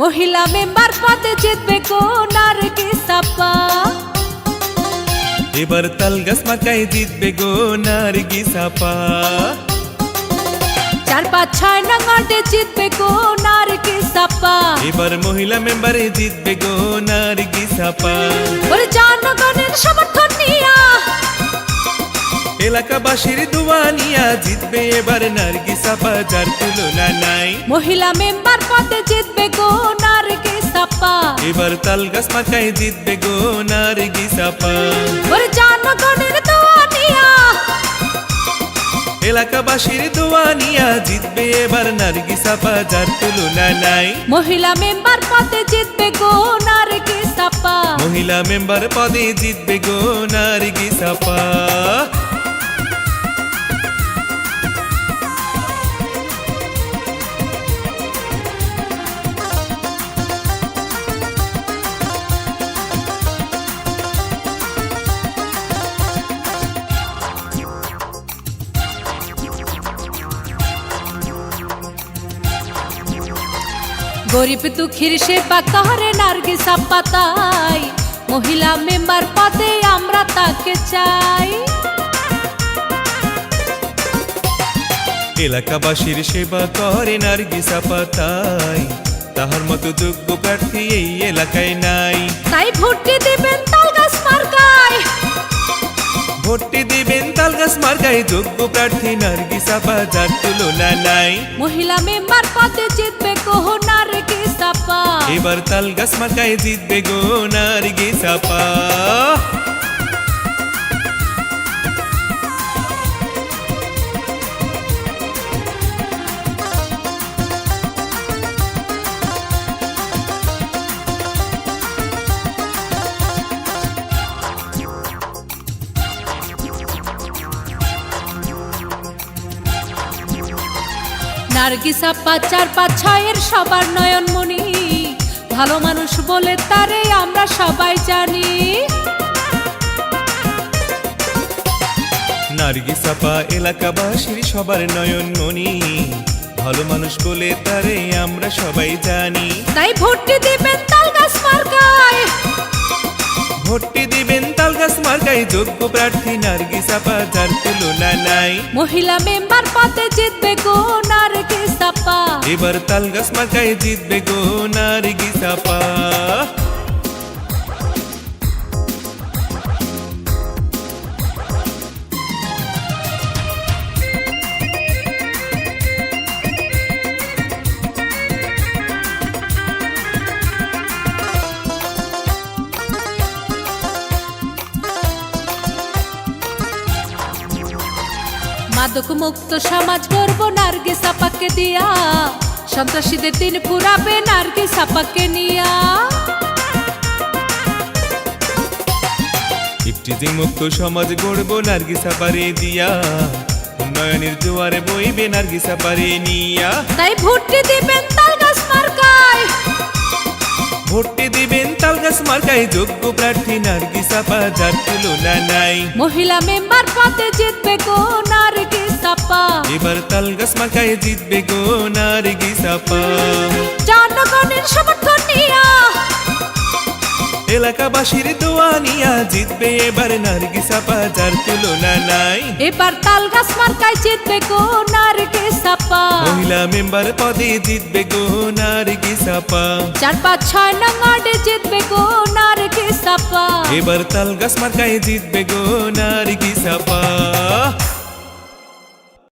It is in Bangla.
মহিলা মেম্বার পদে জিতবে গো নার্গিস আপা। এবার তালগাছ মার্কায় জিতবে গো নার্গিস আপা। 4, 5, 6 নং ওয়ার্ডে জিতবে গো নার্গিস আপা। এবার মহিলা মেম্বারে জিতবে গো নার্গিস আপা। ওরে জনগণের সমর্থন নিয়া, এলাকাবাসীর দোয়া নিয়া জিতবে এবার নার্গিস আপা, যার তুলনা নাই। মহিলা মেম্বার পদে জিতবে গো নার্গিস আপা। এবার তালগাছ মার্কায় জিতবে গো নার্গিস আপা। ওরে জনগণের দোয়া নিয়া, এলাকাবাসীর দোয়া নিয়া জিতবে এবার নার্গিস আপা, যার তুলনা নাই। মহিলা মেম্বার পদে জিতবে গো নার্গিস আপা। মহিলা মেম্বার পদে জিতবে গো নার্গিস আপা। গরিব দুঃখীর সেবা করে নার্গিস আপা, তাই মহিলা মেম্বার পদে আমরা তাকে চাই। এলাকাবাসীর সেবা করে নার্গিস আপা, তাই তাহার মতো যোগ্য প্রার্থী এই এলাকায় নাই। তাই ভোটটি দিবেন তালগাছ মার্কায়, ভোটটি দিবেন তালগাছ মার্কায়, যোগ্য প্রার্থী নার্গিস আপা, যার তুলনা নাই। মহিলা মেম্বার পদে জিতবে গো নার্গিস আপা। এবার তালগাছ মার্কায় জিতবে গো নার্গিস আপা। নার্গিস আপা 4, 5, 6 এর সবার নয়নমণি, ভালো মানুষ বলে তারে আমরা সবাই জানি। নার্গিস আপা এলাকাবাসীর সবার নয়নমণি, ভালো মানুষ বলে তারে আমরা সবাই জানি। তাই ভোটটি দিবেন তালগাছ মার্কায়, ভোটটি দিবেন তালগাছ মার্কায়, যোগ্য প্রার্থী নার্গিস আপা, যার তুলনা নাই। মহিলা মেম্বার পদে জিতবে গো নার্গিস আপা। এবার তালগাছ মার্কায় জিতবে গো নার্গিস আপা। মাদক মুক্ত সমাজ গড়ব নার্গিস আপাকে দিয়া, সন্ত্রাসীদের দিন ফুরাবে নার্গিস আপাকে নিয়া। ইফটিজিং মুক্ত সমাজ গড়ব নার্গিস আপারে দিয়া, উন্নয়নের জোয়ারে বইবে নার্গিস আপারে নিয়া। তাই ভোটটি দিবেন তালগাছ মার্কায়, ভোটটি দিবেন তালগাছ মার্কায়, যোগ্য প্রার্থী নার্গিস আপা, যার তুলনা নাই। মহিলা মেম্বার পদে জিতবে গো নার্গিস আপা। এবার তালগাছ মার্কায় জিতবে গো নার্গিস আপা। জনগণের সমর্থন নিয়া, এলাকাবাসীর দোয়া নিয়া জিতবে এবার নার্গিস আপা, যার তুলনা নাই। এবার তালগাছ মার্কায় জিতবে গো নার্গিস আপা। মহিলা মেম্বার পদে জিতবে গো নার্গিস আপা। 4, 5, 6 নং ওয়ার্ডে জিতবে গো নার্গিস আপা। এবার তালগাছ মার্কায় জিতবে গো নার্গিস আপা।